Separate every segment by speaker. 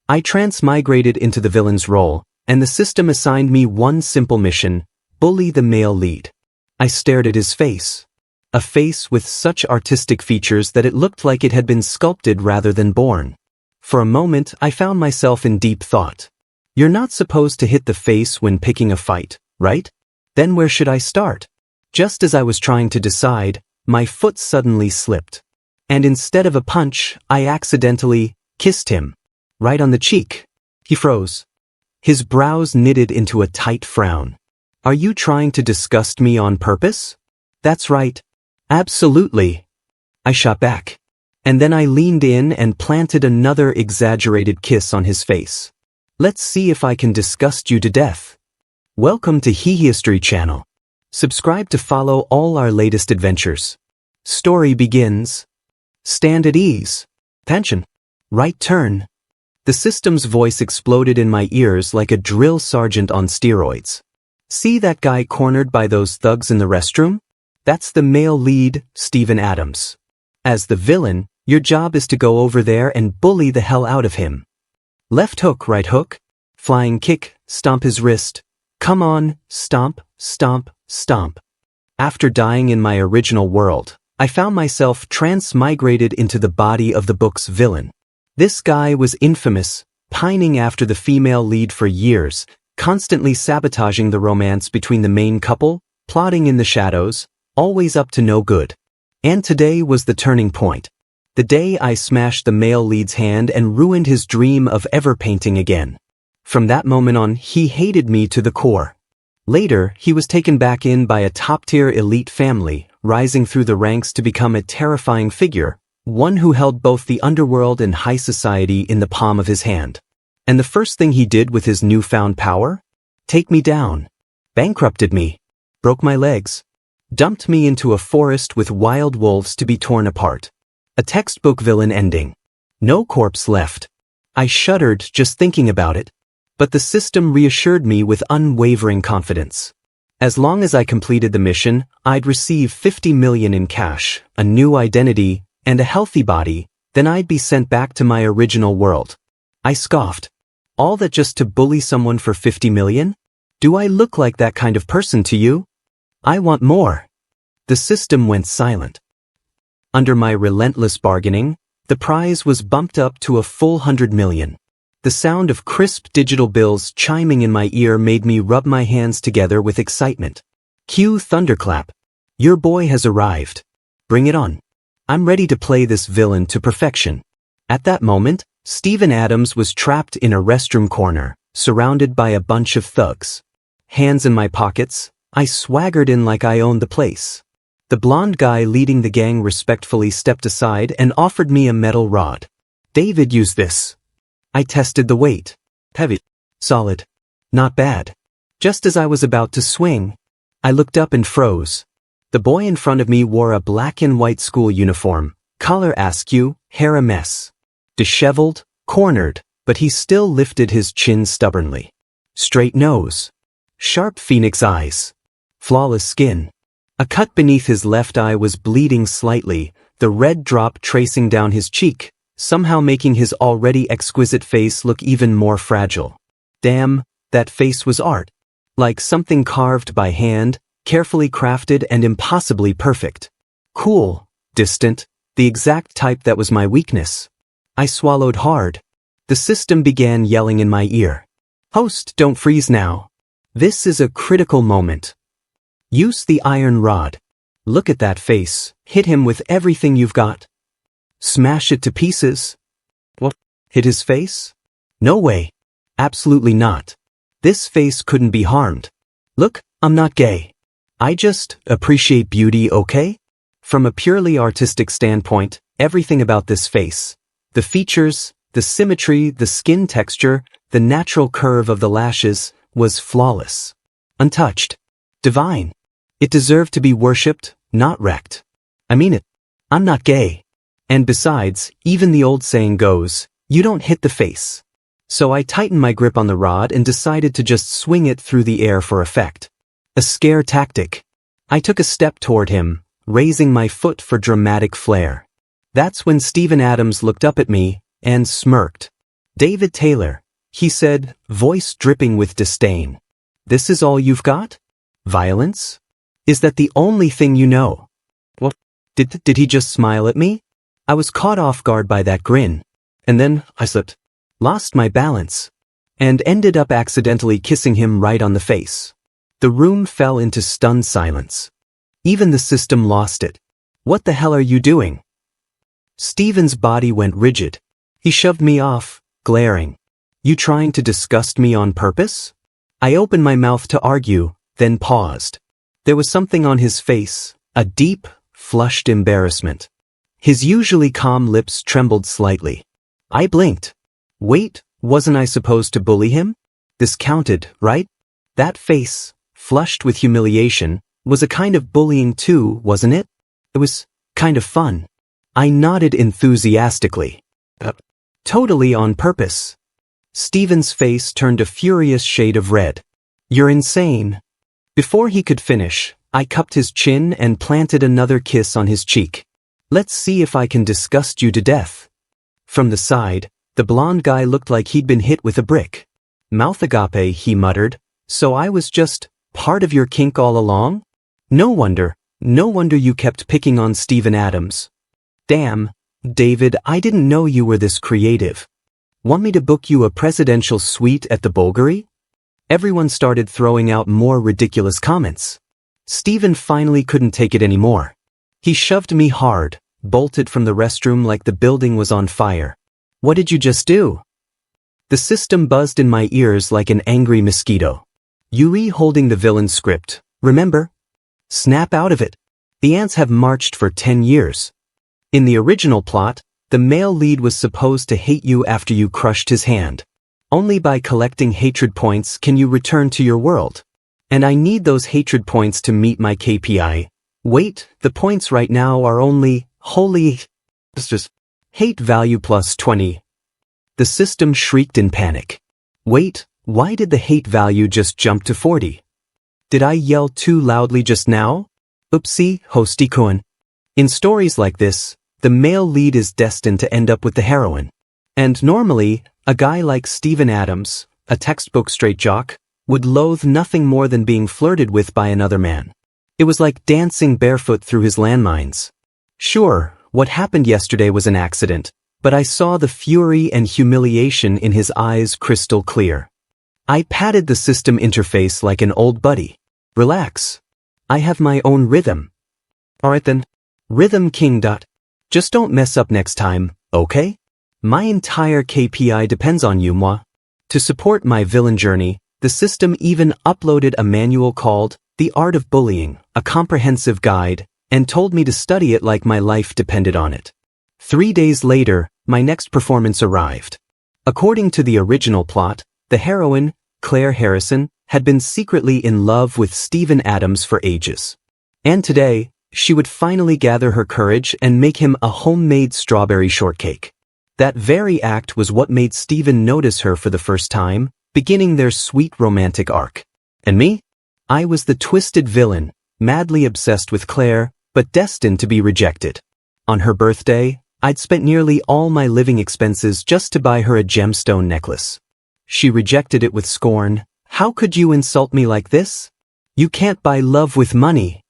Speaker 1: I transmigrated into the villain's role, and the system assigned me one simple mission: bully the male lead. I stared at his face. A face with such artistic features that it looked like it had been sculpted rather than born. For a moment, I found myself in deep thought. You're not supposed to hit the face when picking a fight, right? Then where should I start? Just as I was trying to decide, my foot suddenly slipped. And instead of a punch, I accidentally kissed him. Right on the cheek. He froze. His brows knitted into a tight frown. Are you trying to disgust me on purpose? That's right. Absolutely. I shot back. And then I leaned in and planted another exaggerated kiss on his face. Let's see if I can disgust you to death. Welcome to History Channel. Subscribe to follow all our latest adventures. Story begins. Stand at ease. Attention. Right turn. The system's voice exploded in my ears like a drill sergeant on steroids. See that guy cornered by those thugs in the restroom? That's the male lead, Steven Adams. As the villain, your job is to go over there and bully the hell out of him. Left hook, right hook. Flying kick, stomp his wrist. Come on, stomp, stomp, stomp. After dying in my original world, I found myself transmigrated into the body of the book's villain. This guy was infamous, pining after the female lead for years, constantly sabotaging the romance between the main couple, plotting in the shadows, always up to no good. And today was the turning point. The day I smashed the male lead's hand and ruined his dream of ever painting again. From that moment on, he hated me to the core. Later, he was taken back in by a top-tier elite family, rising through the ranks to become a terrifying figure, one who held both the underworld and high society in the palm of his hand. And the first thing he did with his newfound power? Take me down. Bankrupted me. Broke my legs. Dumped me into a forest with wild wolves to be torn apart. A textbook villain ending. No corpse left. I shuddered just thinking about it. But the system reassured me with unwavering confidence. As long as I completed the mission, I'd receive 50 million in cash, a new identity, and a healthy body, then I'd be sent back to my original world. I scoffed. All that just to bully someone for 50 million? Do I look like that kind of person to you? I want more. The system went silent. Under my relentless bargaining, the prize was bumped up to a full 100 million. The sound of crisp digital bills chiming in my ear made me rub my hands together with excitement. Cue thunderclap. Your boy has arrived. Bring it on. I'm ready to play this villain to perfection. At that moment, Steven Adams was trapped in a restroom corner, surrounded by a bunch of thugs. Hands in my pockets, I swaggered in like I owned the place. The blonde guy leading the gang respectfully stepped aside and offered me a metal rod. David, use this. I tested the weight. Heavy. Solid. Not bad. Just as I was about to swing, I looked up and froze. The boy in front of me wore a black and white school uniform, collar askew, hair a mess. Disheveled, cornered, but he still lifted his chin stubbornly. Straight nose. Sharp phoenix eyes. Flawless skin. A cut beneath his left eye was bleeding slightly, the red drop tracing down his cheek, somehow making his already exquisite face look even more fragile. Damn, that face was art. Like something carved by hand, carefully crafted and impossibly perfect. Cool, distant, the exact type that was my weakness. I swallowed hard. The system began yelling in my ear. Host, don't freeze now. This is a critical moment. Use the iron rod. Look at that face. Hit him with everything you've got. Smash it to pieces. What? Hit his face? No way. Absolutely not. This face couldn't be harmed. Look, I'm not gay. I just appreciate beauty, okay? From a purely artistic standpoint, everything about this face, the features, the symmetry, the skin texture, the natural curve of the lashes, was flawless. Untouched. Divine. It deserved to be worshipped, not wrecked. I mean it. I'm not gay. And besides, even the old saying goes, you don't hit the face. So I tightened my grip on the rod and decided to just swing it through the air for effect. A scare tactic. I took a step toward him, raising my foot for dramatic flair. That's when Steven Adams looked up at me and smirked. David Taylor, he said, voice dripping with disdain. This is all you've got? Violence? Is that the only thing you know? What? Did he just smile at me? I was caught off guard by that grin. And then I slipped, lost my balance, and ended up accidentally kissing him right on the face. The room fell into stunned silence. Even the system lost it. What the hell are you doing? Stephen's body went rigid. He shoved me off, glaring. You trying to disgust me on purpose? I opened my mouth to argue, then paused. There was something on his face, a deep, flushed embarrassment. His usually calm lips trembled slightly. I blinked. Wait, wasn't I supposed to bully him? This counted, right? That face, flushed with humiliation, was a kind of bullying too, wasn't it? It was kind of fun. I nodded enthusiastically. Totally on purpose. Stephen's face turned a furious shade of red. You're insane. Before he could finish, I cupped his chin and planted another kiss on his cheek. Let's see if I can disgust you to death. From the side, the blonde guy looked like he'd been hit with a brick. Mouth agape, he muttered. So I was just part of your kink all along? No wonder you kept picking on Stephen Adams. Damn, David, I didn't know you were this creative. Want me to book you a presidential suite at the Bulgari? Everyone started throwing out more ridiculous comments. Stephen finally couldn't take it anymore. He shoved me hard, bolted from the restroom like the building was on fire. What did you just do? The system buzzed in my ears like an angry mosquito. Yuri holding the villain script, remember? Snap out of it. The ants have marched for 10 years. In the original plot, the male lead was supposed to hate you after you crushed his hand. Only by collecting hatred points can you return to your world. And I need those hatred points to meet my KPI. Wait, the points right now are only, hate value plus 20. The system shrieked in panic. Wait, why did the hate value just jump to 40? Did I yell too loudly just now? Oopsie, hosty-kun. In stories like this, the male lead is destined to end up with the heroine. And normally, a guy like Stephen Adams, a textbook straight jock, would loathe nothing more than being flirted with by another man. It was like dancing barefoot through his landmines. Sure, what happened yesterday was an accident, but I saw the fury and humiliation in his eyes crystal clear. I patted the system interface like an old buddy. Relax. I have my own rhythm. Alright then. Rhythm King. Just don't mess up next time, okay? My entire KPI depends on you, moi. To support my villain journey, the system even uploaded a manual called The Art of Bullying, a comprehensive guide, and told me to study it like my life depended on it. 3 days later, my next performance arrived. According to the original plot, the heroine, Claire Harrison, had been secretly in love with Stephen Adams for ages. And today, she would finally gather her courage and make him a homemade strawberry shortcake. That very act was what made Stephen notice her for the first time, beginning their sweet romantic arc. And me? I was the twisted villain, madly obsessed with Claire, but destined to be rejected. On her birthday, I'd spent nearly all my living expenses just to buy her a gemstone necklace. She rejected it with scorn. How could you insult me like this? You can't buy love with money.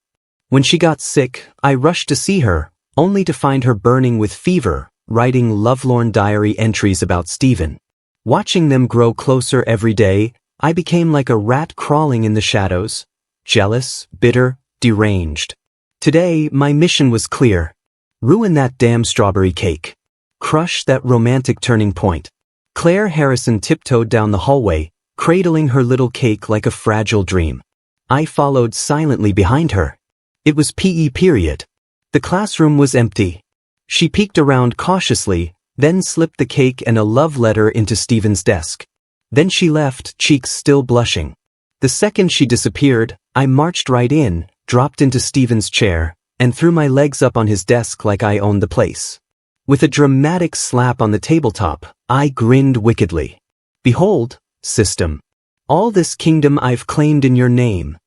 Speaker 1: When she got sick, I rushed to see her, only to find her burning with fever, writing lovelorn diary entries about Stephen. Watching them grow closer every day, I became like a rat crawling in the shadows, jealous, bitter, deranged. Today, my mission was clear. Ruin that damn strawberry cake. Crush that romantic turning point. Claire Harrison tiptoed down the hallway, cradling her little cake like a fragile dream. I followed silently behind her. It was PE period. The classroom was empty. She peeked around cautiously, then slipped the cake and a love letter into Stephen's desk. Then she left, cheeks still blushing. The second she disappeared, I marched right in, dropped into Stephen's chair, and threw my legs up on his desk like I owned the place. With a dramatic slap on the tabletop, I grinned wickedly. Behold, system. All this kingdom I've claimed in your name.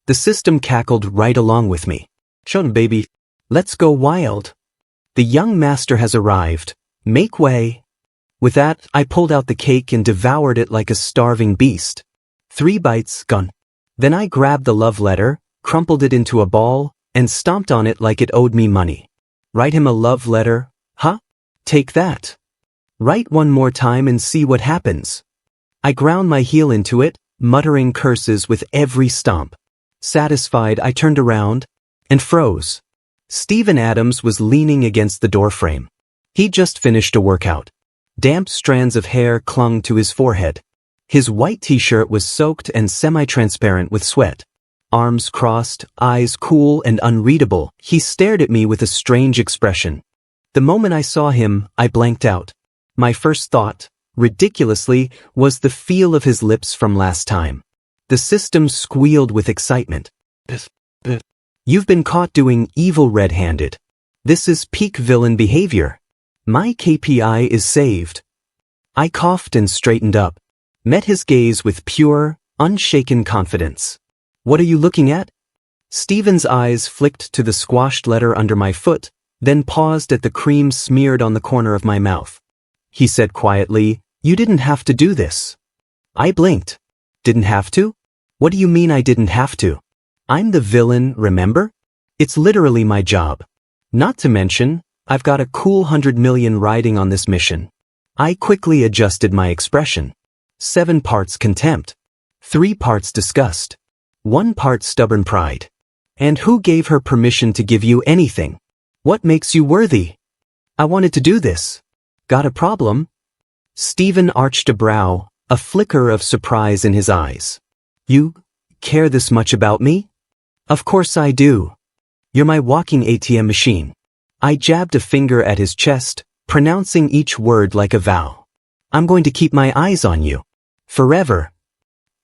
Speaker 1: The system cackled right along with me. Shun baby. Let's go wild. The young master has arrived. Make way. With that, I pulled out the cake and devoured it like a starving beast. 3 bites, gone. Then I grabbed the love letter, crumpled it into a ball, and stomped on it like it owed me money. Write him a love letter? Huh? Take that. Write one more time and see what happens. I ground my heel into it, muttering curses with every stomp. Satisfied, I turned around and froze. Steven Adams was leaning against the doorframe. He'd just finished a workout. Damp strands of hair clung to his forehead. His white t-shirt was soaked and semi-transparent with sweat. Arms crossed, eyes cool and unreadable, he stared at me with a strange expression. The moment I saw him, I blanked out. My first thought, ridiculously, was the feel of his lips from last time. The system squealed with excitement. You've been caught doing evil red-handed. This is peak villain behavior. My KPI is saved. I coughed and straightened up, met his gaze with pure, unshaken confidence. What are you looking at? Steven's eyes flicked to the squashed letter under my foot, then paused at the cream smeared on the corner of my mouth. He said quietly, "You didn't have to do this." I blinked. Didn't have to? What do you mean I didn't have to? I'm the villain, remember? It's literally my job. Not to mention, I've got a cool 100 million riding on this mission. I quickly adjusted my expression. 7 parts contempt. 3 parts disgust. 1 part stubborn pride. And who gave her permission to give you anything? What makes you worthy? I wanted to do this. Got a problem? Steven arched a brow, a flicker of surprise in his eyes. You care this much about me? Of course I do. You're my walking ATM machine. I jabbed a finger at his chest, pronouncing each word like a vow. I'm going to keep my eyes on you. Forever.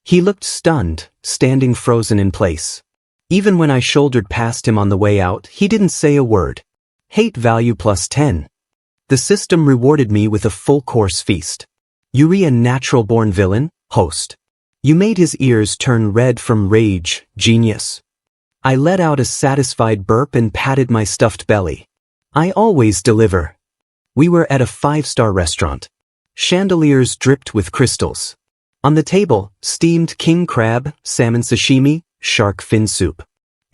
Speaker 1: He looked stunned, standing frozen in place. Even when I shouldered past him on the way out, he didn't say a word. Hate value plus 10. The system rewarded me with a full-course feast. Yuri, a natural-born villain, host. You made his ears turn red from rage, genius. I let out a satisfied burp and patted my stuffed belly. I always deliver. We were at a 5-star restaurant. Chandeliers dripped with crystals. On the table, steamed king crab, salmon sashimi, shark fin soup.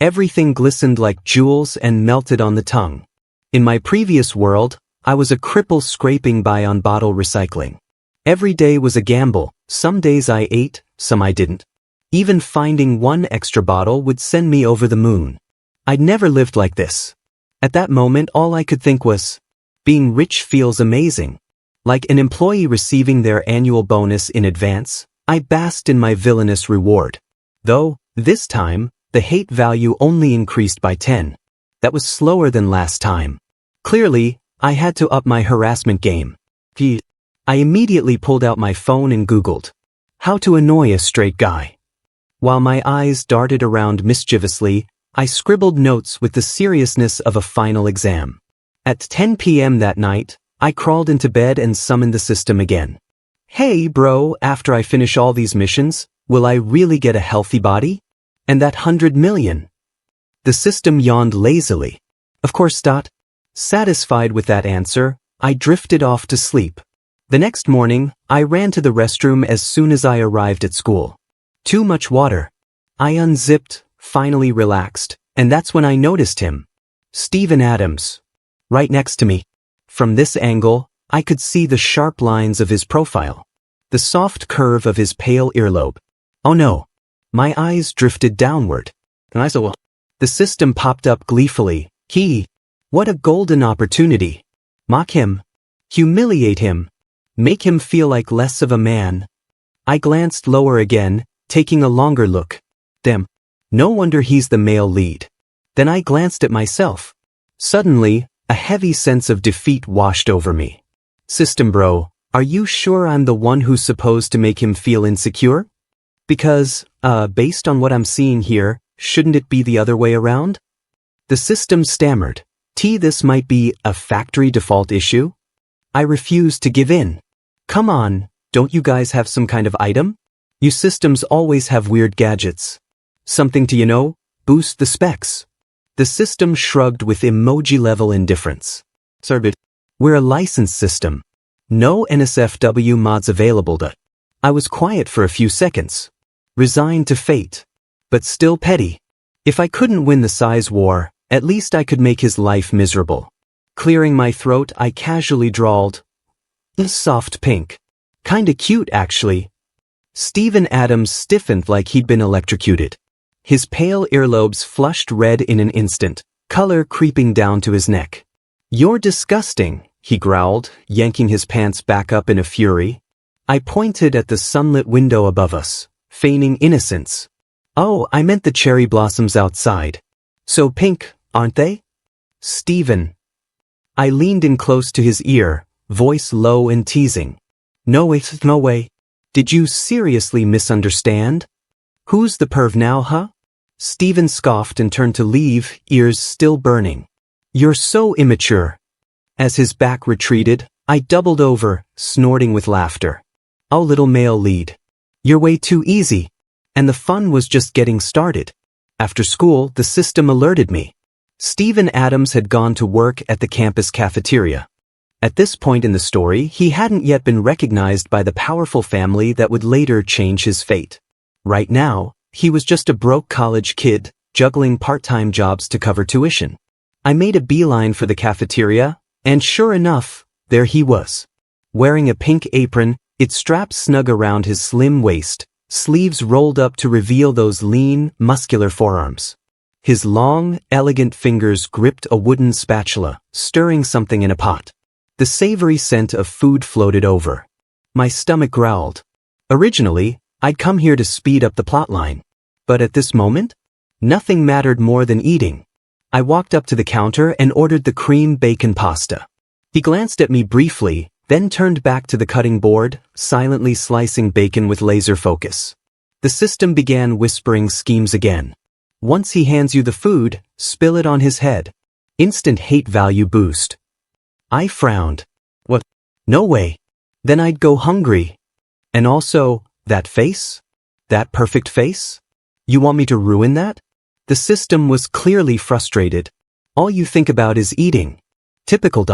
Speaker 1: Everything glistened like jewels and melted on the tongue. In my previous world, I was a cripple scraping by on bottle recycling. Every day was a gamble. Some days I ate, some I didn't. Even finding 1 extra bottle would send me over the moon. I'd never lived like this. At that moment, all I could think was, being rich feels amazing. Like an employee receiving their annual bonus in advance, I basked in my villainous reward. Though, this time, the hate value only increased by 10. That was slower than last time. Clearly, I had to up my harassment game. I immediately pulled out my phone and Googled, how to annoy a straight guy. While my eyes darted around mischievously, I scribbled notes with the seriousness of a final exam. At 10 p.m. that night, I crawled into bed and summoned the system again. Hey bro, after I finish all these missions, will I really get a healthy body? And that 100 million? The system yawned lazily. Of course. Satisfied with that answer, I drifted off to sleep. The next morning, I ran to the restroom as soon as I arrived at school. Too much water. I unzipped, finally relaxed, and that's when I noticed him. Steven Adams. Right next to me. From this angle, I could see the sharp lines of his profile. The soft curve of his pale earlobe. Oh no. My eyes drifted downward. And I saw. The system popped up gleefully. What a golden opportunity. Mock him. Humiliate him. Make him feel like less of a man. I glanced lower again, taking a longer look. Damn. No wonder he's the male lead. Then I glanced at myself. Suddenly, a heavy sense of defeat washed over me. System bro, are you sure I'm the one who's supposed to make him feel insecure? Because, based on what I'm seeing here, shouldn't it be the other way around? The system stammered. This might be a factory default issue? I refused to give in. Come on, don't you guys have some kind of item? You systems always have weird gadgets. Something to, boost the specs. The system shrugged with emoji-level indifference. Sir, but we're a licensed system. No NSFW mods available. I was quiet for a few seconds, resigned to fate, but still petty. If I couldn't win the size war, at least I could make his life miserable. Clearing my throat, I casually drawled, "Soft pink. Kinda cute, actually." Steven Adams stiffened like he'd been electrocuted. His pale earlobes flushed red in an instant, color creeping down to his neck. "You're disgusting," he growled, yanking his pants back up in a fury. I pointed at the sunlit window above us, feigning innocence. "Oh, I meant the cherry blossoms outside. So pink, aren't they?" "Steven." I leaned in close to his ear, voice low and teasing. No way. Did you seriously misunderstand? Who's the perv now, huh?" Steven scoffed and turned to leave, ears still burning. "You're so immature." As his back retreated, I doubled over, snorting with laughter. "Oh, little male lead. You're way too easy." And the fun was just getting started. After school, the system alerted me. Steven Adams had gone to work at the campus cafeteria. At this point in the story, he hadn't yet been recognized by the powerful family that would later change his fate. Right now, he was just a broke college kid, juggling part-time jobs to cover tuition. I made a beeline for the cafeteria, and sure enough, there he was. Wearing a pink apron, it strapped snug around his slim waist, sleeves rolled up to reveal those lean, muscular forearms. His long, elegant fingers gripped a wooden spatula, stirring something in a pot. The savory scent of food floated over. My stomach growled. Originally, I'd come here to speed up the plotline. But at this moment, nothing mattered more than eating. I walked up to the counter and ordered the cream bacon pasta. He glanced at me briefly, then turned back to the cutting board, silently slicing bacon with laser focus. The system began whispering schemes again. Once he hands you the food, spill it on his head. Instant hate value boost. I frowned. What? No way. Then I'd go hungry. And also, that face? That perfect face? You want me to ruin that? The system was clearly frustrated. All you think about is eating. Typical.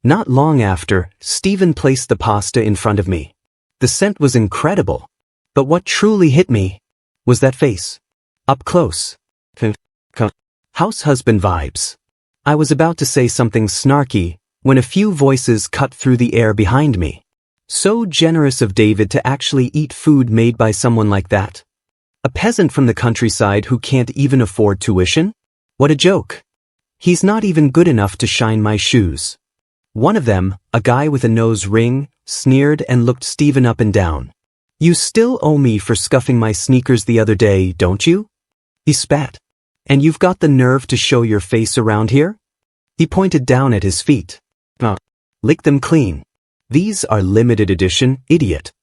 Speaker 1: Not long after, Steven placed the pasta in front of me. The scent was incredible. But what truly hit me was that face. Up close. House husband vibes. I was about to say something snarky when a few voices cut through the air behind me. So generous of David to actually eat food made by someone like that. A peasant from the countryside who can't even afford tuition? What a joke. He's not even good enough to shine my shoes. One of them, a guy with a nose ring, sneered and looked Steven up and down. "You still owe me for scuffing my sneakers the other day, don't you?" He spat. "And you've got the nerve to show your face around here?" He pointed down at his feet. "Lick them clean. These are limited edition, idiot."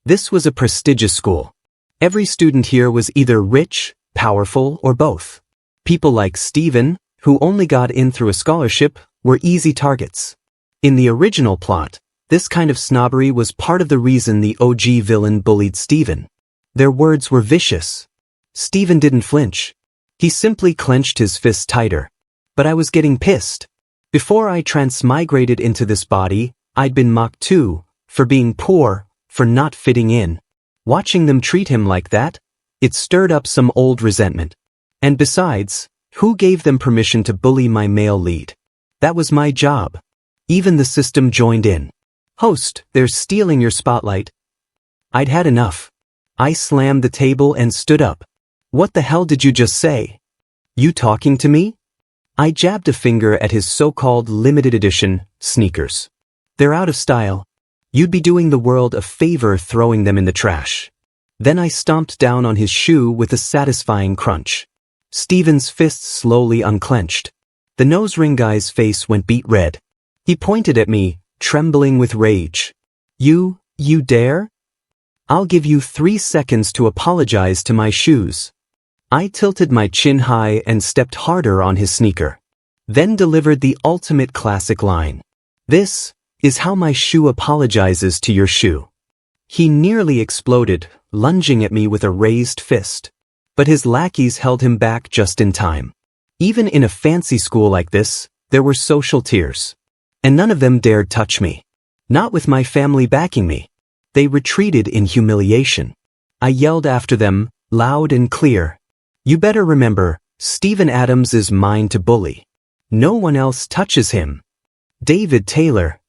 Speaker 1: This was a prestigious school. Every student here was either rich, powerful, or both. People like Steven, who only got in through a scholarship, were easy targets. In the original plot, this kind of snobbery was part of the reason the OG villain bullied Steven. Their words were vicious. Steven didn't flinch. He simply clenched his fists tighter. But I was getting pissed. Before I transmigrated into this body, I'd been mocked too, for being poor, for not fitting in. Watching them treat him like that, it stirred up some old resentment. And besides, who gave them permission to bully my male lead? That was my job. Even the system joined in. "Host, they're stealing your spotlight." I'd had enough. I slammed the table and stood up. "What the hell did you just say? You talking to me?" I jabbed a finger at his so-called limited edition sneakers. "They're out of style. You'd be doing the world a favor throwing them in the trash." Then I stomped down on his shoe with a satisfying crunch. Steven's fists slowly unclenched. The nose ring guy's face went beet red. He pointed at me, trembling with rage. You dare? I'll give you 3 seconds to apologize to my shoes." I tilted my chin high and stepped harder on his sneaker. Then delivered the ultimate classic line. "This is how my shoe apologizes to your shoe." He nearly exploded, lunging at me with a raised fist. But his lackeys held him back just in time. Even in a fancy school like this, there were social tiers. And none of them dared touch me. Not with my family backing me. They retreated in humiliation. I yelled after them, loud and clear. You better remember, Stephen Adams is mine to bully. No one else touches him. David Taylor.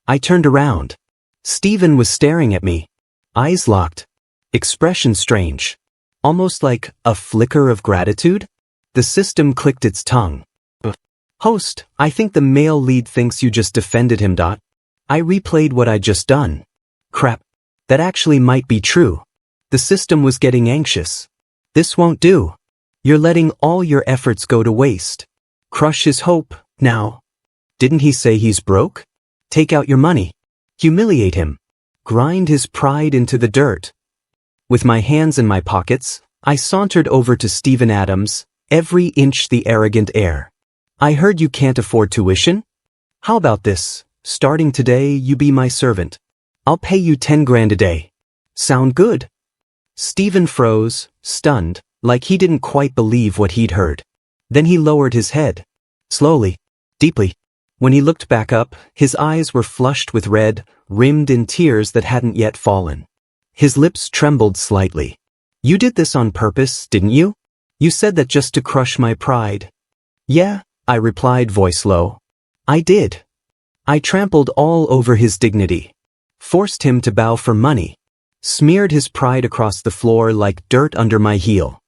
Speaker 1: I turned around. Stephen was staring at me. Eyes locked. Expression strange. Almost like a flicker of gratitude. The system clicked its tongue. Host, I think the male lead thinks you just defended him. I replayed what I'd just done. Crap. That actually might be true. The system was getting anxious. This won't do. You're letting all your efforts go to waste. Crush his hope, now. Didn't he say he's broke? Take out your money. Humiliate him. Grind his pride into the dirt. With my hands in my pockets, I sauntered over to Stephen Adams, every inch the arrogant air. I heard you can't afford tuition? How about this? Starting today, you be my servant. I'll pay you 10 grand a day. Sound good? Stephen froze, stunned, like he didn't quite believe what he'd heard. Then he lowered his head. Slowly, deeply. When he looked back up, his eyes were flushed with red, rimmed in tears that hadn't yet fallen. His lips trembled slightly. You did this on purpose, didn't you? You said that just to crush my pride. Yeah, I replied, voice low. I did. I trampled all over his dignity. Forced him to bow for money. Smeared his pride across the floor like dirt under my heel.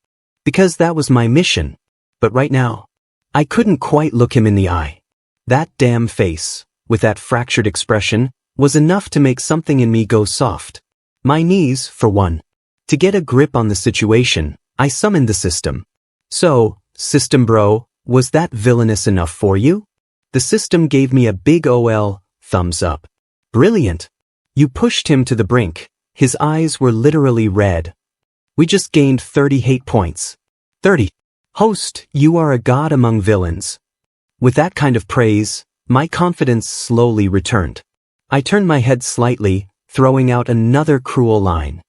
Speaker 1: Because that was my mission. But right now, I couldn't quite look him in the eye. That damn face, with that fractured expression, was enough to make something in me go soft. My knees, for one. To get a grip on the situation, I summoned the system. So, system bro, was that villainous enough for you? The system gave me a big ol, thumbs up. Brilliant. You pushed him to the brink. His eyes were literally red. We just gained 30 hate points. 30. Host, you are a god among villains. With that kind of praise, my confidence slowly returned. I turned my head slightly, throwing out another cruel line.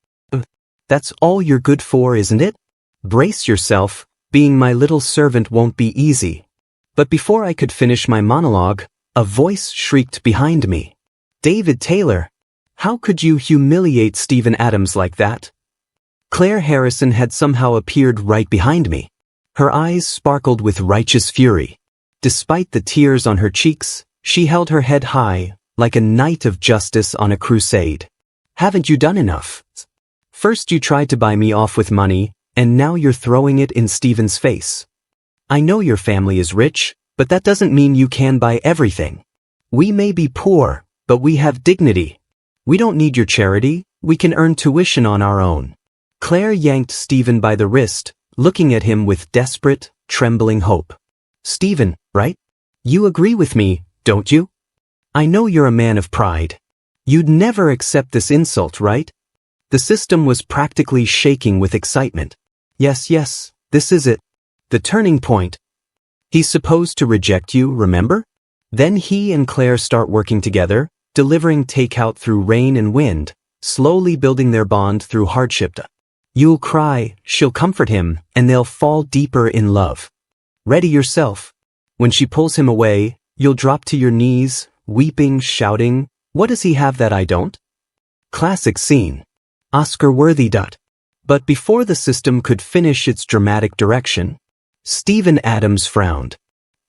Speaker 1: That's all you're good for, isn't it? Brace yourself, being my little servant won't be easy. But before I could finish my monologue, a voice shrieked behind me. David Taylor, how could you humiliate Stephen Adams like that? Claire Harrison had somehow appeared right behind me. Her eyes sparkled with righteous fury. Despite the tears on her cheeks, she held her head high, like a knight of justice on a crusade. Haven't you done enough? First you tried to buy me off with money, and now you're throwing it in Stephen's face. I know your family is rich, but that doesn't mean you can buy everything. We may be poor, but we have dignity. We don't need your charity, we can earn tuition on our own. Claire yanked Stephen by the wrist, looking at him with desperate, trembling hope. Stephen, right? You agree with me, don't you? I know you're a man of pride. You'd never accept this insult, right? The system was practically shaking with excitement. Yes, this is it. The turning point. He's supposed to reject you, remember? Then he and Claire start working together, delivering takeout through rain and wind, slowly building their bond through hardship. You'll cry, she'll comfort him, and they'll fall deeper in love. Ready yourself. When she pulls him away, you'll drop to your knees, weeping, shouting, what does he have that I don't? Classic scene. Oscar-worthy. But before the system could finish its dramatic direction, Stephen Adams frowned.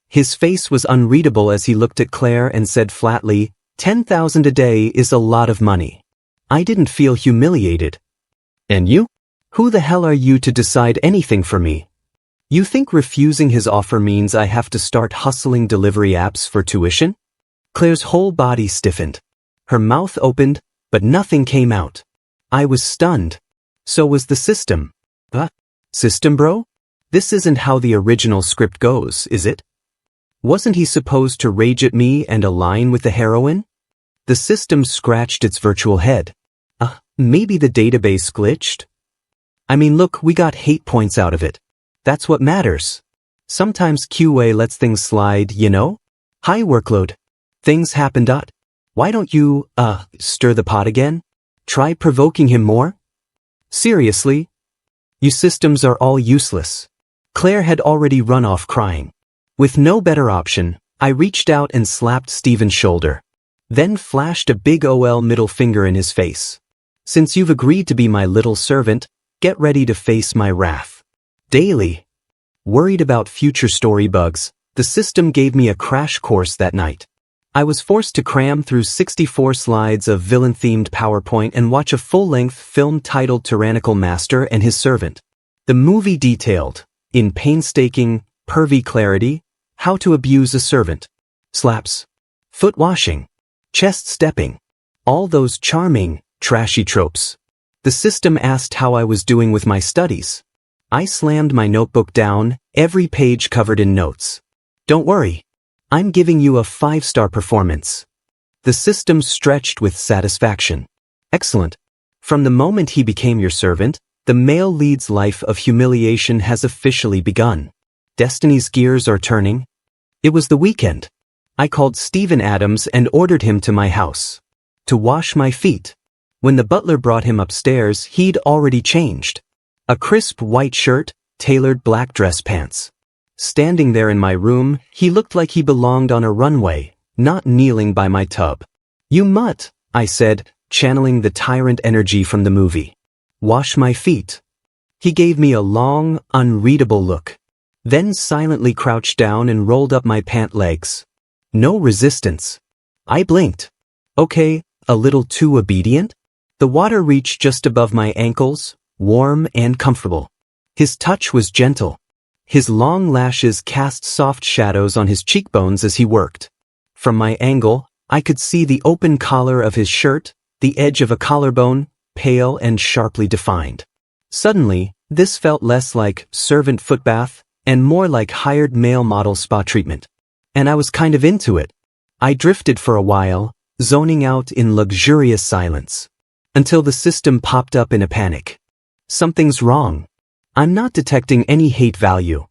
Speaker 1: His face was unreadable as he looked at Claire and said flatly, 10,000 a day is a lot of money. I didn't feel humiliated. And you? Who the hell are you to decide anything for me? You think refusing his offer means I have to start hustling delivery apps for tuition? Claire's whole body stiffened. Her mouth opened, but nothing came out. I was stunned. So was the system. System bro? This isn't how the original script goes, is it? Wasn't he supposed to rage at me and align with the heroine? The system scratched its virtual head. Maybe the database glitched? I mean, look, we got hate points out of it. That's what matters. Sometimes QA lets things slide, you know? High workload. Things happen. Why don't you, stir the pot again? Try provoking him more? Seriously? You systems are all useless. Claire had already run off crying. With no better option, I reached out and slapped Stephen's shoulder. then flashed a big OL middle finger in his face. Since you've agreed to be my little servant, get ready to face my wrath. Daily. Worried about future story bugs, the system gave me a crash course that night. I was forced to cram through 64 slides of villain-themed PowerPoint and watch a full-length film titled Tyrannical Master and His Servant. The movie detailed, in painstaking, pervy clarity, how to abuse a servant. Slaps. Foot washing. Chest stepping. All those charming, trashy tropes. The system asked how I was doing with my studies. I slammed my notebook down, every page covered in notes. Don't worry. I'm giving you a 5-star performance. The system stretched with satisfaction. Excellent. From the moment he became your servant, the male lead's life of humiliation has officially begun. Destiny's gears are turning. It was the weekend. I called Steven Adams and ordered him to my house. To wash my feet. When the butler brought him upstairs, he'd already changed. A crisp white shirt, tailored black dress pants. Standing there in my room, he looked like he belonged on a runway, not kneeling by my tub. You mutt, I said, channeling the tyrant energy from the movie. Wash my feet. He gave me a long, unreadable look. Then silently crouched down and rolled up my pant legs. No resistance. I blinked. Okay, a little too obedient? The water reached just above my ankles, warm and comfortable. His touch was gentle. His long lashes cast soft shadows on his cheekbones as he worked. From my angle, I could see the open collar of his shirt, the edge of a collarbone, pale and sharply defined. Suddenly, this felt less like servant footbath and more like hired male model spa treatment. And I was kind of into it. I drifted for a while, zoning out in luxurious silence. Until the system popped up in a panic. Something's wrong. I'm not detecting any hate value.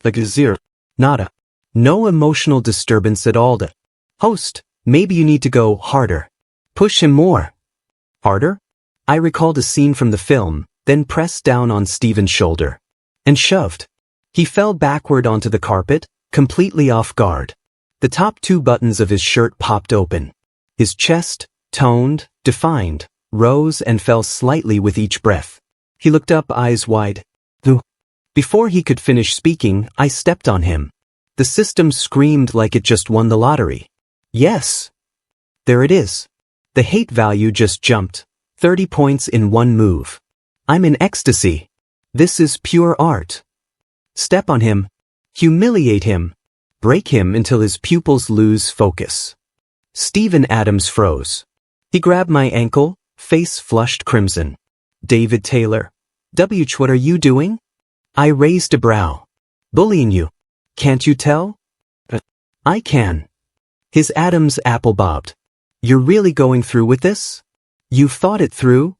Speaker 1: Like a zero. Nada. No emotional disturbance at all. Host, maybe you need to go harder. Push him more. Harder? I recalled a scene from the film, then pressed down on Steven's shoulder. And shoved. He fell backward onto the carpet, completely off guard. The top 2 buttons of his shirt popped open. His chest, toned, defined, rose and fell slightly with each breath. He looked up, eyes wide. Before he could finish speaking, I stepped on him. The system screamed like it just won the lottery. Yes. There it is. The hate value just jumped. 30 points in one move. I'm in ecstasy. This is pure art. Step on him. Humiliate him. Break him until his pupils lose focus. Steven Adams froze. He grabbed my ankle, face flushed crimson. David Taylor. What are you doing? I raised a brow. Bullying you. Can't you tell? I can. His Adam's apple bobbed. You're really going through with this? You've thought it through?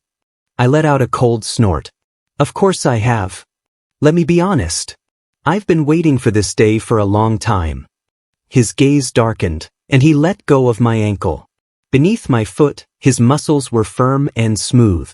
Speaker 1: I let out a cold snort. Of course I have. Let me be honest. I've been waiting for this day for a long time. His gaze darkened, and he let go of my ankle. Beneath my foot, his muscles were firm and smooth.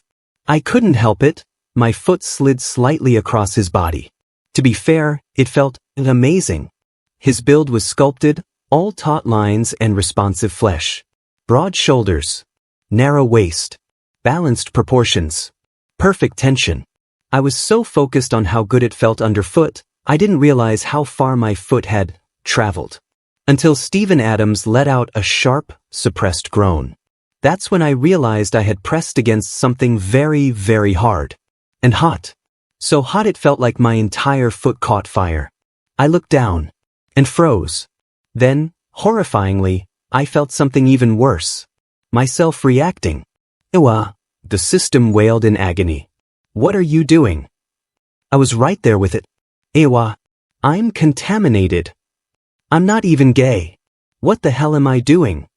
Speaker 1: I couldn't help it. My foot slid slightly across his body. To be fair, it felt amazing. His build was sculpted, all taut lines and responsive flesh. Broad shoulders. Narrow waist. Balanced proportions. Perfect tension. I was so focused on how good it felt underfoot, I didn't realize how far my foot had traveled. Until Steven Adams let out a sharp, suppressed groan. That's when I realized I had pressed against something very, very hard. And hot. So hot it felt like my entire foot caught fire. I looked down. And froze. Then, horrifyingly, I felt something even worse. Myself reacting. Ewa, the system wailed in agony. What are you doing? I was right there with it. Ewa, I'm contaminated. I'm not even gay. What the hell am I doing?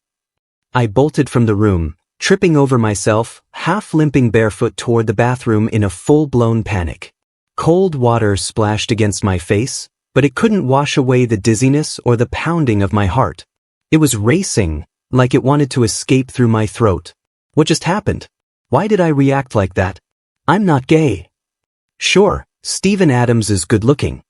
Speaker 1: I bolted from the room, tripping over myself, half limping barefoot toward the bathroom in a full-blown panic. Cold water splashed against my face, but it couldn't wash away the dizziness or the pounding of my heart. It was racing, like it wanted to escape through my throat. What just happened? Why did I react like that? I'm not gay. Sure, Steven Adams is good-looking.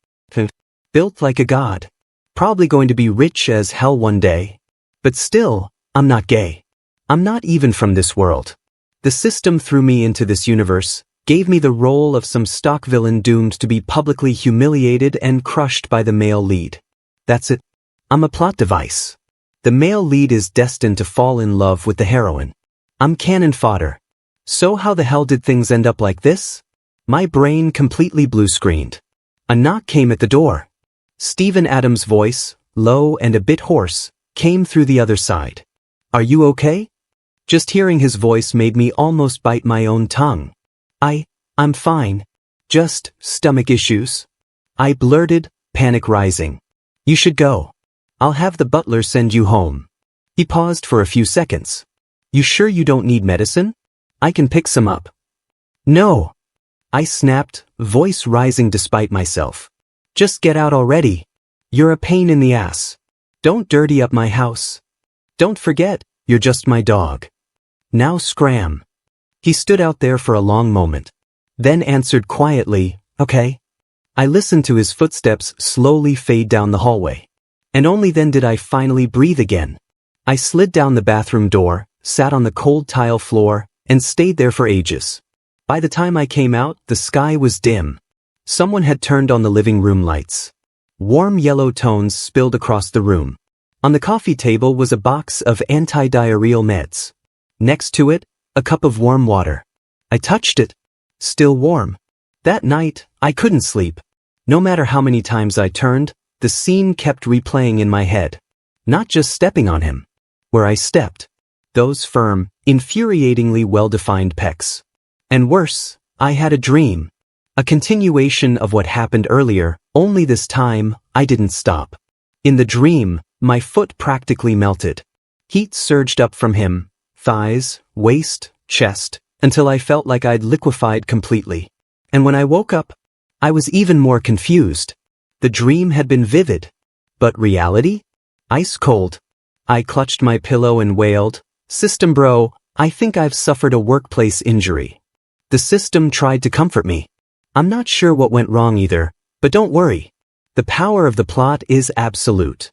Speaker 1: Built like a god. Probably going to be rich as hell one day. But still, I'm not gay. I'm not even from this world. The system threw me into this universe, gave me the role of some stock villain doomed to be publicly humiliated and crushed by the male lead. That's it. I'm a plot device. The male lead is destined to fall in love with the heroine. I'm cannon fodder. So how the hell did things end up like this? My brain completely blue-screened. A knock came at the door. Stephen Adams' voice, low and a bit hoarse, came through the other side. Are you okay? Just hearing his voice made me almost bite my own tongue. I'm fine. Just stomach issues. I blurted, panic rising. You should go. I'll have the butler send you home. He paused for a few seconds. You sure you don't need medicine? I can pick some up. No. I snapped, voice rising despite myself. Just get out already. You're a pain in the ass. Don't dirty up my house. Don't forget, you're just my dog. Now scram. He stood out there for a long moment. Then answered quietly, okay. I listened to his footsteps slowly fade down the hallway. And only then did I finally breathe again. I slid down the bathroom door, sat on the cold tile floor, and stayed there for ages. By the time I came out, the sky was dim. Someone had turned on the living room lights. Warm yellow tones spilled across the room. On the coffee table was a box of anti-diarrheal meds. Next to it, a cup of warm water. I touched it. Still warm. That night, I couldn't sleep. No matter how many times I turned, the scene kept replaying in my head. Not just stepping on him. Where I stepped. Those firm, infuriatingly well-defined pecs. And worse, I had a dream. A continuation of what happened earlier, only this time, I didn't stop. In the dream, my foot practically melted. Heat surged up from him, thighs, waist, chest, until I felt like I'd liquefied completely. And when I woke up, I was even more confused. The dream had been vivid. But reality? Ice cold. I clutched my pillow and wailed, "System bro, I think I've suffered a workplace injury." The system tried to comfort me. I'm not sure what went wrong either, but don't worry. The power of the plot is absolute.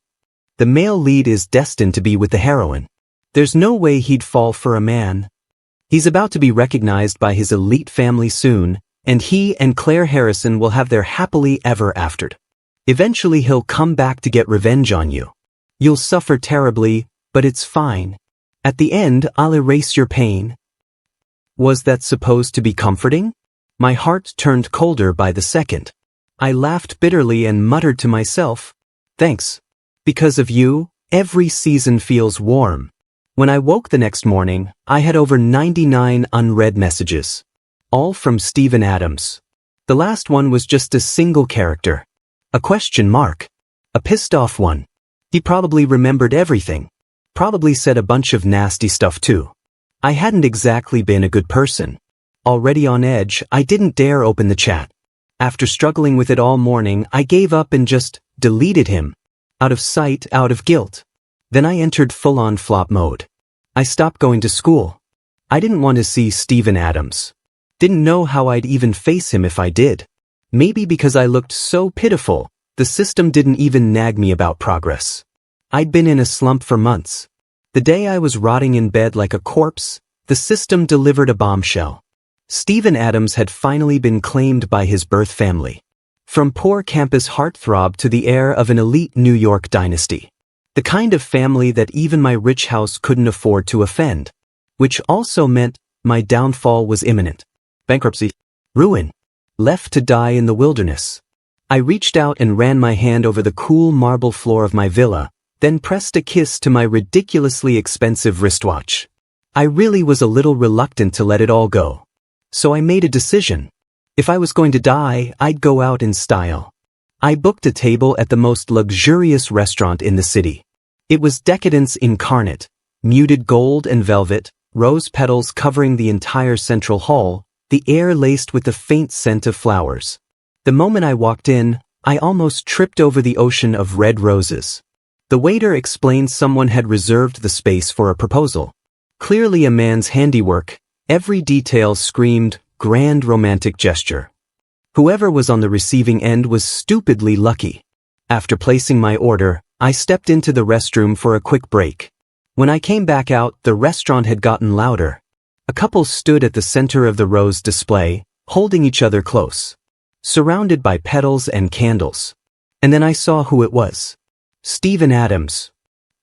Speaker 1: The male lead is destined to be with the heroine. There's no way he'd fall for a man. He's about to be recognized by his elite family soon, and he and Claire Harrison will have their happily ever aftered. Eventually he'll come back to get revenge on you. You'll suffer terribly, but it's fine. At the end, I'll erase your pain. Was that supposed to be comforting? My heart turned colder by the second. I laughed bitterly and muttered to myself, "Thanks. Because of you, every season feels warm." When I woke the next morning, I had over 99 unread messages. All from Stephen Adams. The last one was just a single character. A question mark. A pissed off one. He probably remembered everything. Probably said a bunch of nasty stuff too. I hadn't exactly been a good person. Already on edge, I didn't dare open the chat. After struggling with it all morning, I gave up and just deleted him. Out of sight, out of guilt. Then I entered full-on flop mode. I stopped going to school. I didn't want to see Stephen Adams. Didn't know how I'd even face him if I did. Maybe because I looked so pitiful, the system didn't even nag me about progress. I'd been in a slump for months. The day I was rotting in bed like a corpse, the system delivered a bombshell. Stephen Adams had finally been claimed by his birth family. From poor campus heartthrob to the heir of an elite New York dynasty. The kind of family that even my rich house couldn't afford to offend. Which also meant my downfall was imminent. Bankruptcy. Ruin. Left to die in the wilderness. I reached out and ran my hand over the cool marble floor of my villa, then pressed a kiss to my ridiculously expensive wristwatch. I really was a little reluctant to let it all go. So I made a decision. If I was going to die, I'd go out in style. I booked a table at the most luxurious restaurant in the city. It was decadence incarnate, muted gold and velvet, rose petals covering the entire central hall, the air laced with the faint scent of flowers. The moment I walked in, I almost tripped over the ocean of red roses. The waiter explained someone had reserved the space for a proposal. Clearly a man's handiwork, every detail screamed, grand romantic gesture. Whoever was on the receiving end was stupidly lucky. After placing my order, I stepped into the restroom for a quick break. When I came back out, the restaurant had gotten louder. A couple stood at the center of the rose display, holding each other close, surrounded by petals and candles. And then I saw who it was. Stephen Adams.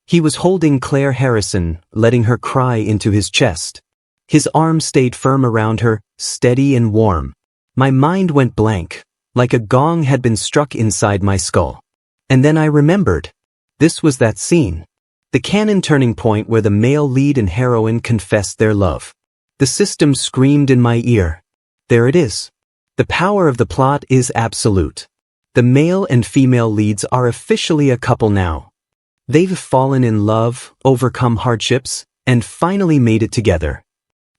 Speaker 1: He was holding Claire Harrison, letting her cry into his chest. His arm stayed firm around her, steady and warm. My mind went blank, like a gong had been struck inside my skull. And then I remembered. This was that scene. The canon turning point where the male lead and heroine confessed their love. The system screamed in my ear. There it is. The power of the plot is absolute. The male and female leads are officially a couple now. They've fallen in love, overcome hardships, and finally made it together.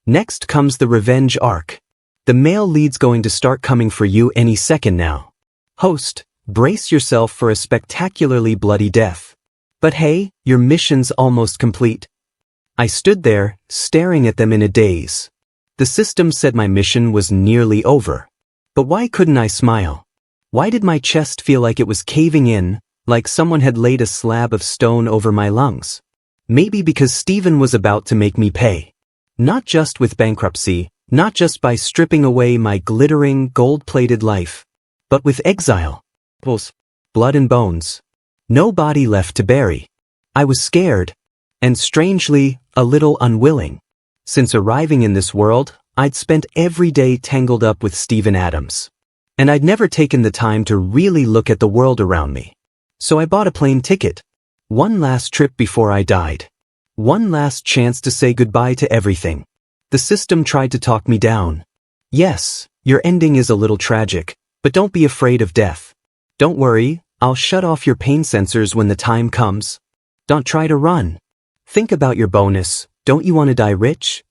Speaker 1: Next comes the revenge arc. The male lead's going to start coming for you any second now. Host, brace yourself for a spectacularly bloody death. But hey, your mission's almost complete. I stood there, staring at them in a daze. The system said my mission was nearly over. But why couldn't I smile? Why did my chest feel like it was caving in, like someone had laid a slab of stone over my lungs? Maybe because Stephen was about to make me pay. Not just with bankruptcy, not just by stripping away my glittering, gold-plated life, but with exile. Blood and bones. No body left to bury. I was scared, and strangely, a little unwilling. Since arriving in this world, I'd spent every day tangled up with Stephen Adams. And I'd never taken the time to really look at the world around me. So I bought a plane ticket. One last trip before I died. One last chance to say goodbye to everything. The system tried to talk me down. Yes, your ending is a little tragic, but don't be afraid of death. Don't worry, I'll shut off your pain sensors when the time comes. Don't try to run. Think about your bonus. Don't you want to die rich?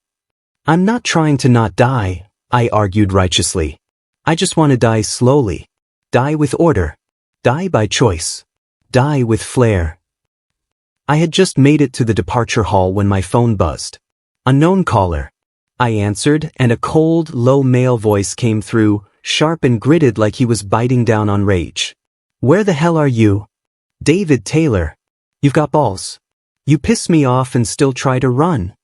Speaker 1: I'm not trying to not die, I argued righteously. I just want to die slowly. Die with order. Die by choice. Die with flair. I had just made it to the departure hall when my phone buzzed. Unknown caller. I answered, and a cold, low male voice came through, sharp and gritted like he was biting down on rage. Where the hell are you? David Taylor. You've got balls. You piss me off and still try to run.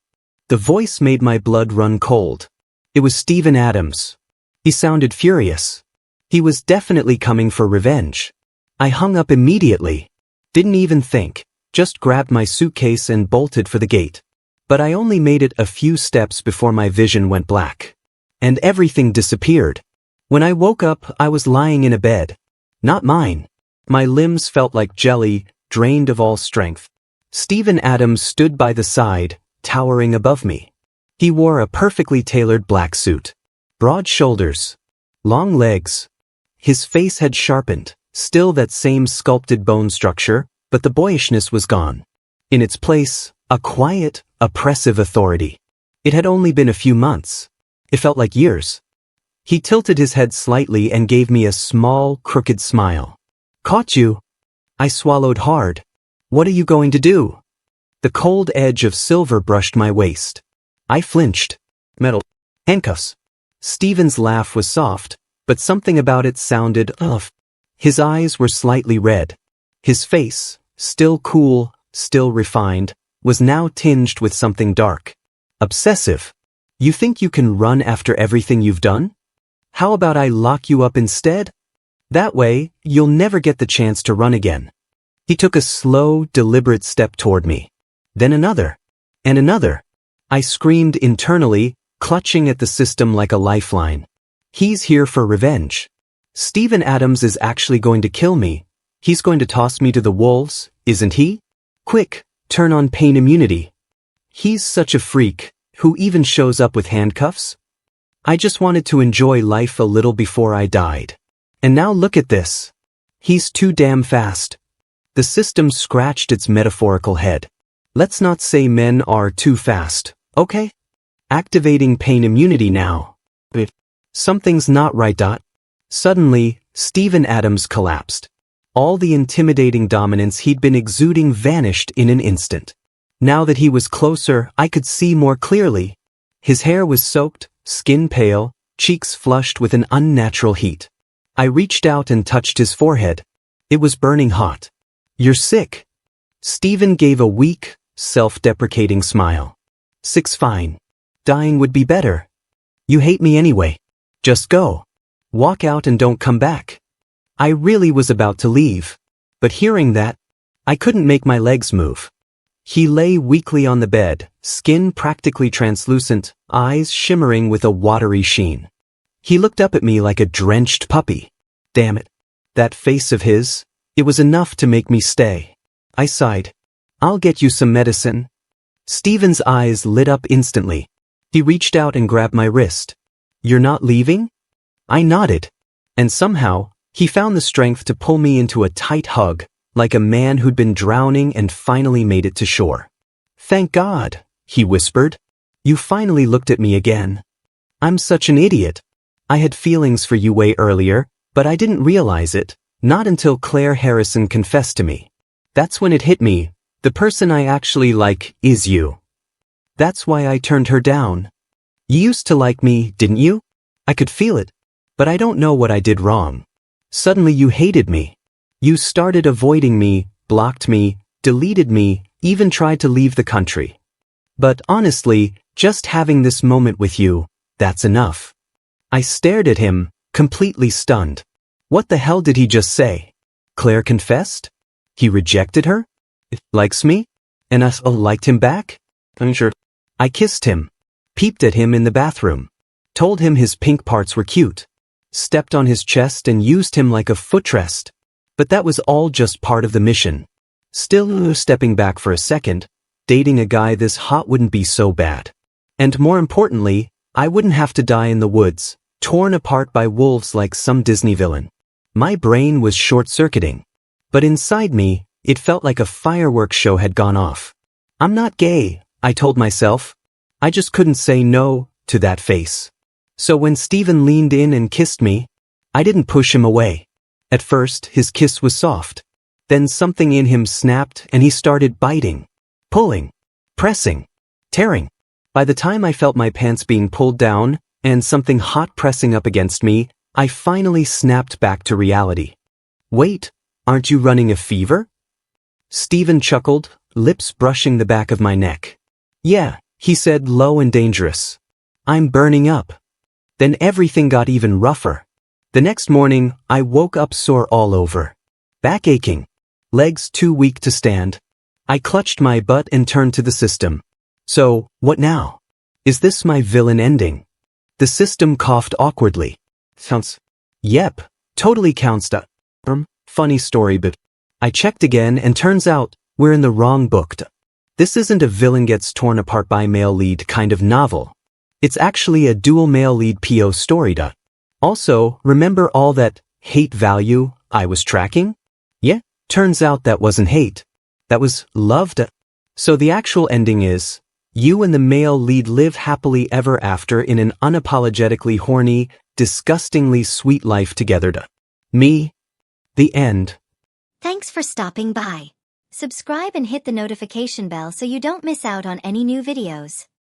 Speaker 1: The voice made my blood run cold. It was Stephen Adams. He sounded furious. He was definitely coming for revenge. I hung up immediately. Didn't even think. Just grabbed my suitcase and bolted for the gate. But I only made it a few steps before my vision went black. And everything disappeared. When I woke up, I was lying in a bed. Not mine. My limbs felt like jelly, drained of all strength. Stephen Adams stood by the side, towering above me. He wore a perfectly tailored black suit. Broad shoulders. Long legs. His face had sharpened, still that same sculpted bone structure, but the boyishness was gone. In its place, a quiet, oppressive authority. It had only been a few months. It felt like years. He tilted his head slightly and gave me a small, crooked smile. Caught you. I swallowed hard. What are you going to do? The cold edge of silver brushed my waist. I flinched. Metal. Handcuffs. Stephen's laugh was soft, but something about it sounded off. His eyes were slightly red. His face, still cool, still refined, was now tinged with something dark. Obsessive. You think you can run after everything you've done? How about I lock you up instead? That way, you'll never get the chance to run again. He took a slow, deliberate step toward me. Then another. And another. I screamed internally, clutching at the system like a lifeline. He's here for revenge. Stephen Adams is actually going to kill me. He's going to toss me to the wolves, isn't he? Quick, turn on pain immunity. He's such a freak, who even shows up with handcuffs? I just wanted to enjoy life a little before I died. And now look at this. He's too damn fast. The system scratched its metaphorical head. Let's not say men are too fast, okay? Activating pain immunity now. But something's not right. Suddenly, Stephen Adams collapsed. All the intimidating dominance he'd been exuding vanished in an instant. Now that he was closer, I could see more clearly. His hair was soaked, skin pale, cheeks flushed with an unnatural heat. I reached out and touched his forehead. It was burning hot. You're sick. Stephen gave a weak, self-deprecating smile. 6 fine. Dying would be better. You hate me anyway. Just go. Walk out and don't come back. I really was about to leave. But hearing that, I couldn't make my legs move. He lay weakly on the bed, skin practically translucent, eyes shimmering with a watery sheen. He looked up at me like a drenched puppy. Damn it. That face of his, it was enough to make me stay. I sighed. I'll get you some medicine. Stephen's eyes lit up instantly. He reached out and grabbed my wrist. You're not leaving? I nodded. And somehow, he found the strength to pull me into a tight hug, like a man who'd been drowning and finally made it to shore. Thank God, he whispered. You finally looked at me again. I'm such an idiot. I had feelings for you way earlier, but I didn't realize it, not until Claire Harrison confessed to me. That's when it hit me, the person I actually like is you. That's why I turned her down. You used to like me, didn't you? I could feel it, but I don't know what I did wrong. Suddenly you hated me. You started avoiding me, blocked me, deleted me, even tried to leave the country. But honestly, just having this moment with you, that's enough. I stared at him, completely stunned. What the hell did he just say? Claire confessed? He rejected her? Likes me? And I liked him back? I'm sure. I kissed him, peeped at him in the bathroom, told him his pink parts were cute, stepped on his chest and used him like a footrest. But that was all just part of the mission. Still stepping back for a second, dating a guy this hot wouldn't be so bad. And more importantly, I wouldn't have to die in the woods, torn apart by wolves like some Disney villain. My brain was short-circuiting. But inside me, it felt like a fireworks show had gone off. I'm not gay, I told myself. I just couldn't say no to that face. So when Stephen leaned in and kissed me, I didn't push him away. At first, his kiss was soft. Then something in him snapped and he started biting, pulling, pressing, tearing. By the time I felt my pants being pulled down and something hot pressing up against me, I finally snapped back to reality. Wait, aren't you running a fever? Stephen chuckled, lips brushing the back of my neck. Yeah, he said, low and dangerous. I'm burning up. Then everything got even rougher. The next morning, I woke up sore all over. Back aching. Legs too weak to stand. I clutched my butt and turned to the system. So, what now? Is this my villain ending? The system coughed awkwardly. Sounds. Yep, totally counts. Funny story, but I checked again and turns out we're in the wrong book. This isn't a villain gets torn apart by male lead kind of novel. It's actually a dual male lead PO story. Also, remember all that hate value I was tracking? Yeah, turns out that wasn't hate. That was love. So the actual ending is, you and the male lead live happily ever after in an unapologetically horny, disgustingly sweet life together. Me. The end.
Speaker 2: Thanks for stopping by. Subscribe and hit the notification bell so you don't miss out on any new videos.